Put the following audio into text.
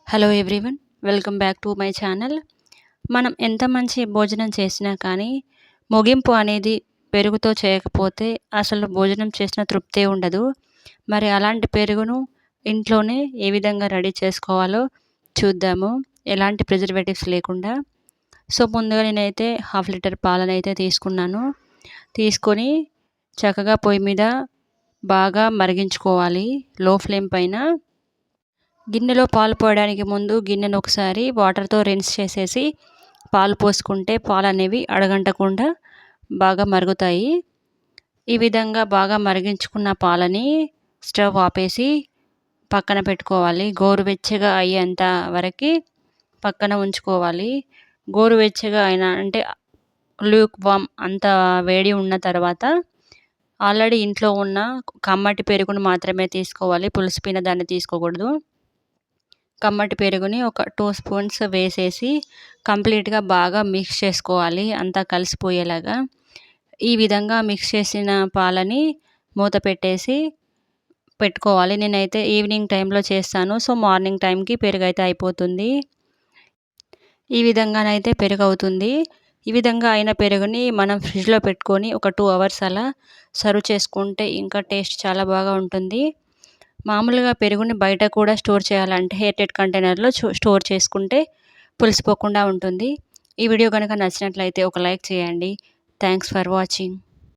Hello everyone, welcome back to my channel. మనం ఎంత మంచి భోజనం చేసినా కానీ ముగింపు అనేది పెరుగుతో చేయకపోతే అసలు భోజనం చేసిన తృప్తే ఉండదు. మరి అలాంటి పెరుగును ఇంట్లోనే ఏ విధంగా రెడీ చేసుకోవాలో చూద్దాము, ఎలాంటి ప్రిజర్వేటివ్స్ లేకుండా. సో ముందుగా నేనైతే హాఫ్ లీటర్ పాలనైతే తీసుకున్నాను. తీసుకొని చక్కగా పొయ్యి మీద బాగా మరిగించుకోవాలి లో ఫ్లేమ్ పైన. గిన్నెలో పాలు పోయడానికి ముందు గిన్నెను ఒకసారి వాటర్తో రిన్స్ చేసేసి పాలు పోసుకుంటే పాలు అనేవి అడగంటకుండా బాగా మరుగుతాయి. ఈ విధంగా బాగా మరిగించుకున్న పాలని స్టవ్ ఆపేసి పక్కన పెట్టుకోవాలి. గోరువెచ్చగా అయ్యేంత వరకు పక్కన ఉంచుకోవాలి. గోరువెచ్చగా అయినా అంటే లూక్ వామ్ అంత వేడి ఉన్న తర్వాత ఆల్రెడీ ఇంట్లో ఉన్న కమ్మటి పెరుగును మాత్రమే తీసుకోవాలి, పులుసుపోయిన దాన్ని తీసుకోకూడదు. కమ్మటి పెరుగుని ఒక 2 స్పూన్స్ వేసేసి కంప్లీట్గా బాగా మిక్స్ చేసుకోవాలి, అంతా కలిసిపోయేలాగా. ఈ విధంగా మిక్స్ చేసిన పాలని మూత పెట్టేసి పెట్టుకోవాలి. నేనైతే ఈవినింగ్ టైంలో చేస్తాను, సో మార్నింగ్ టైంకి పెరుగు అయితే అయిపోతుంది. ఈ విధంగానైతే పెరుగు అవుతుంది. ఈ విధంగా అయిన పెరుగుని మనం ఫ్రిడ్జ్లో పెట్టుకొని ఒక 2 అవర్స్ అలా సర్వ్ చేసుకుంటే ఇంకా టేస్ట్ చాలా బాగా ఉంటుంది. మామూలుగా పెరుగుని బయట కూడా స్టోర్ చేయాలంటే ఎయిర్ టైట్ కంటైనర్లో స్టోర్ చేసుకుంటే పులిసిపోకుండా ఉంటుంది. ఈ వీడియో కనుక నచ్చినట్లయితే ఒక లైక్ చేయండి. Thanks for watching.